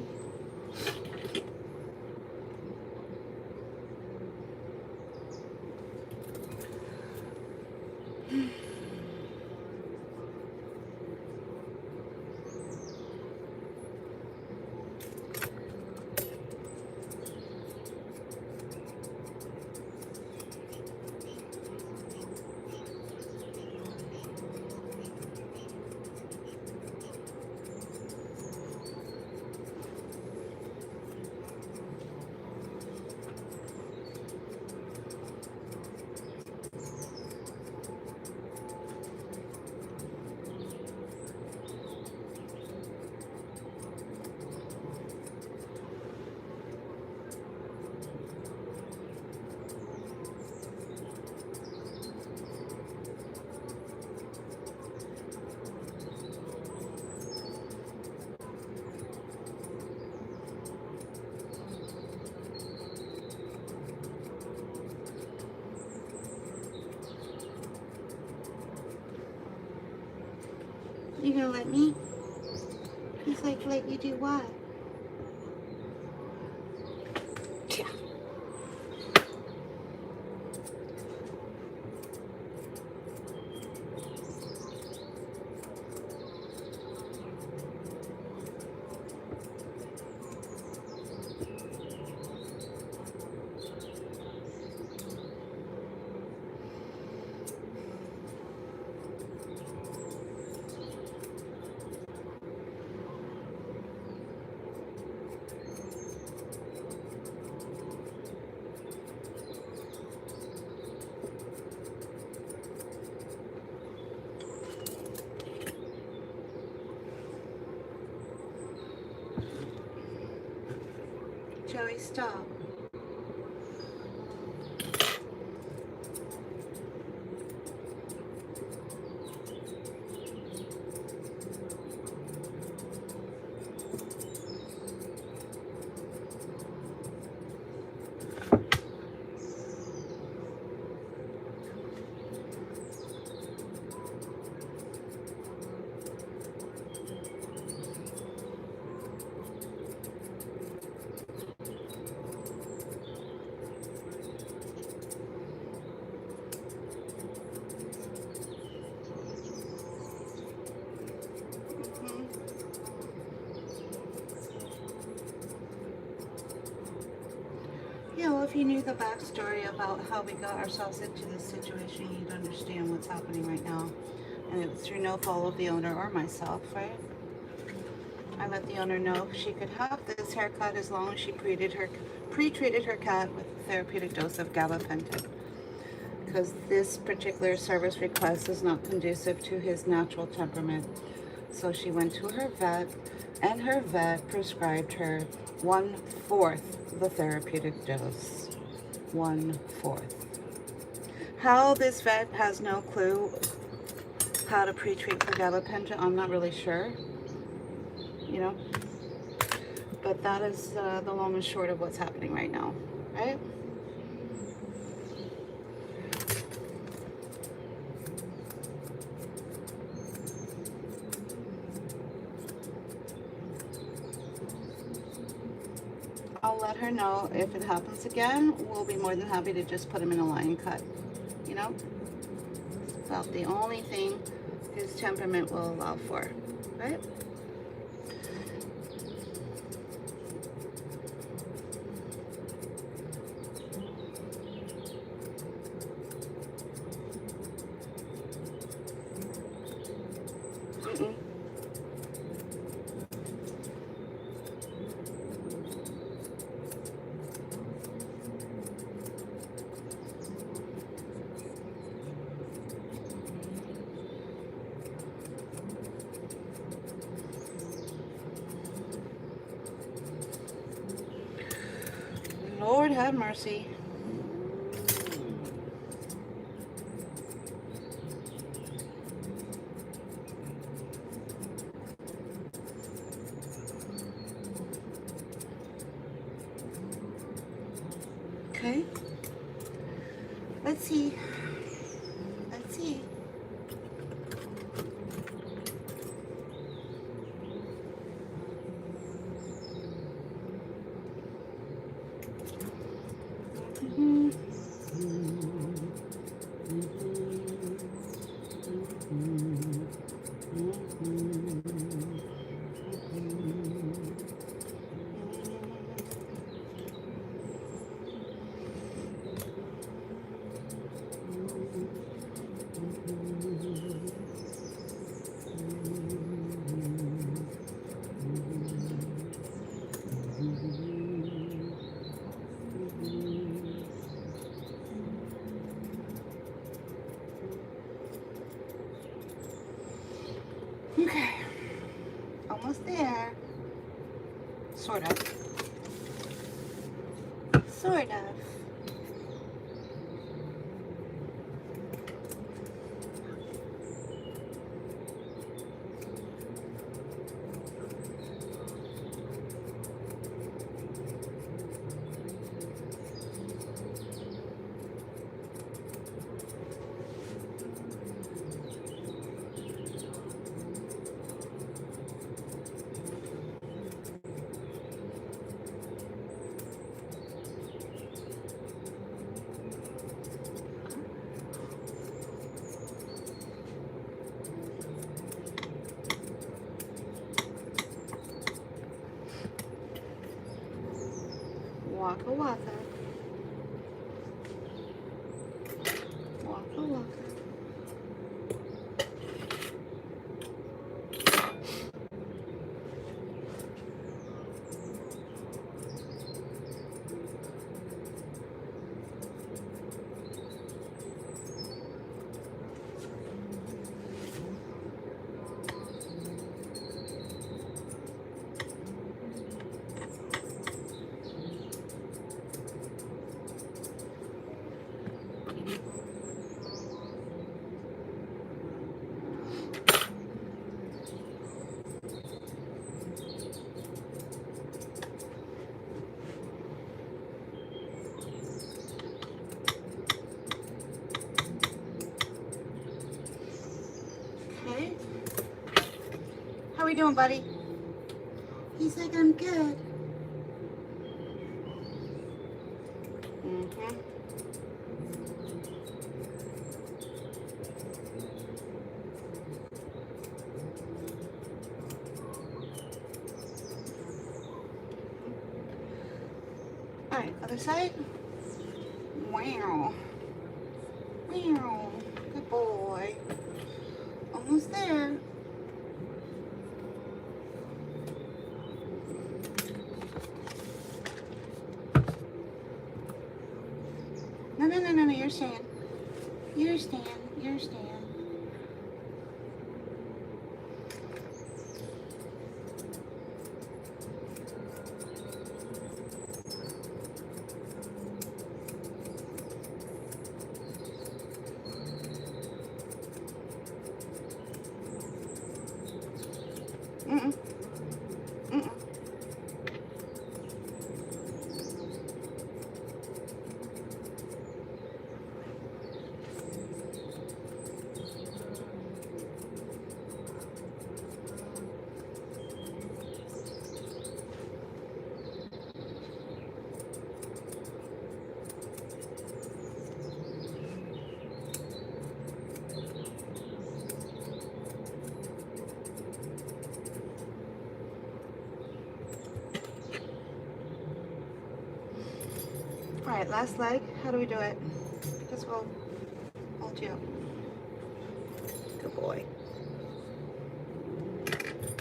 You gonna let me? He's like, let you do what? Yeah. Joey, stop. Yeah, well, if you knew the backstory about how we got ourselves into this situation, you'd understand what's happening right now. And it was through no fault of the owner or myself, right? I let the owner know she could have this haircut as long as she pre-treated her cat with a therapeutic dose of gabapentin. Because this particular service request is not conducive to his natural temperament. So she went to her vet, and her vet prescribed her 1/4 the therapeutic dose. 1/4. How this vet has no clue how to pre-treat for gabapentin, I'm not really sure, you know. But that is the long and short of what's happening right now, right? I'll let her know if it happens again. We'll be more than happy to just put him in a line cut, you know? About the only thing his temperament will allow for, right? Mm-mm. Lord have mercy. Okay. Let's see. Let's see. Mm-hmm. Okay, almost there. Sort of. Sort of. Waka waka. Waka waka. Okay. How we doing, buddy? He's like, I'm good. Mm-hmm. All right, other side. Wow. Wow. Good boy. Almost there. No, you're staying. You're staying. You're staying. Alright, last leg. How do we do it? Just go hold you up. Good boy.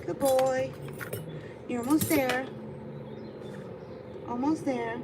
Good boy. You're almost there. Almost there.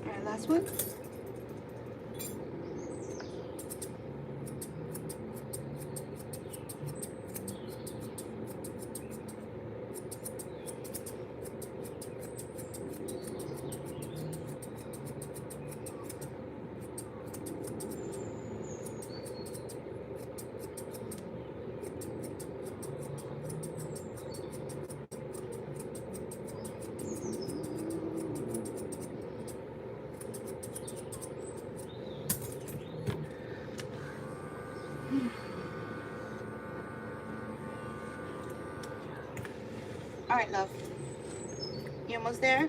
Alright, last one. Alright, love. You almost there?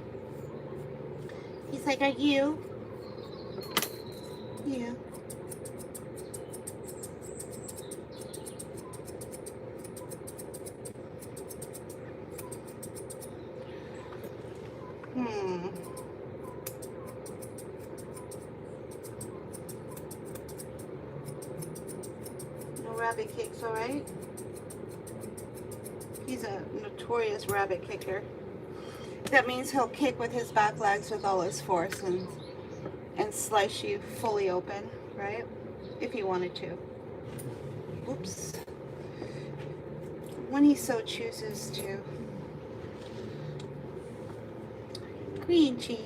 He's like, are you? Yeah. No rabbit kicks, alright? He's a notorious rabbit kicker. That means he'll kick with his back legs with all his force and slice you fully open, right? If he wanted to. Oops. When he so chooses to. Grenchy.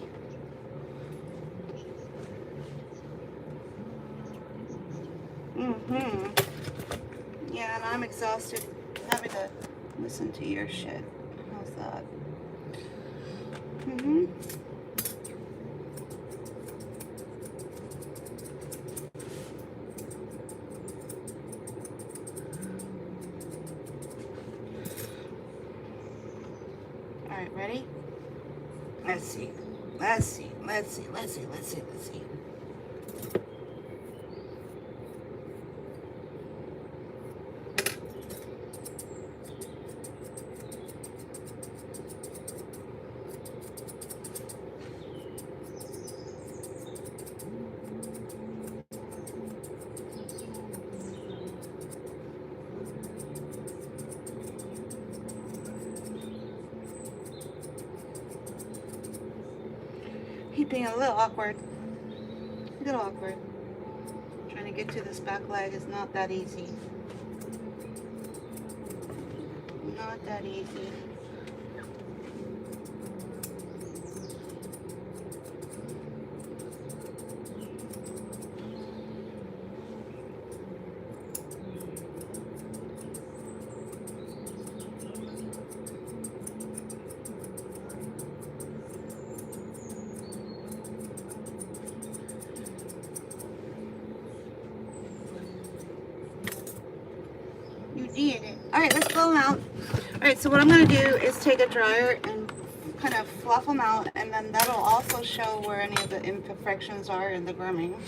Yeah, and I'm exhausted having to listen to your shit. How's that? Alright, ready? Let's see. Let's see. Let's see. Let's see. Let's see. Let's see. He's being a little awkward. A little awkward. Trying to get to this back leg is not that easy. Not that easy. You did it. Alright, let's blow them out. Alright, so what I'm going to do is take a dryer and kind of fluff them out, and then that'll also show where any of the imperfections are in the grooming.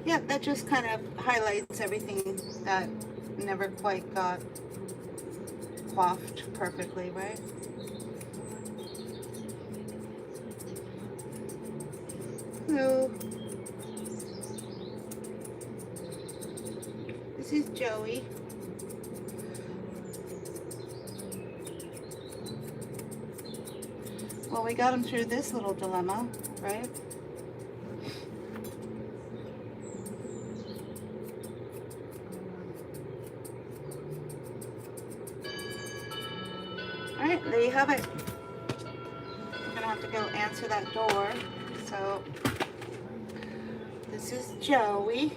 Yeah, that just kind of highlights everything that never quite got coiffed perfectly, right? Hello. This is Joey. Well, we got him through this little dilemma, right? Alright, there you have it. have to go answer that door. So this is Joey.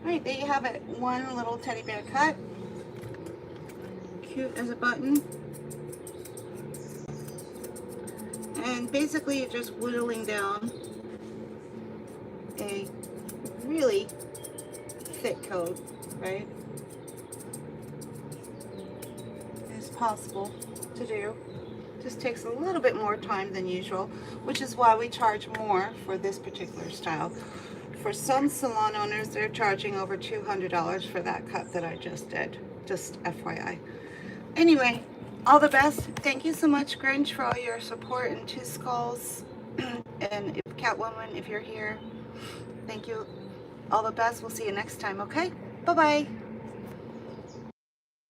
Alright, there you have it. One little teddy bear cut. Cute as a button. And basically you're just whittling down a really thick coat, right? It's possible to do. Just takes a little bit more time than usual, which is why we charge more for this particular style. For some salon owners, they're charging over $200 for that cut that I just did. Just FYI. Anyway, all the best. Thank you so much, Grinch, for all your support and Two Skulls. And if Catwoman, if you're here, thank you. All the best. We'll see you next time, okay? Bye-bye.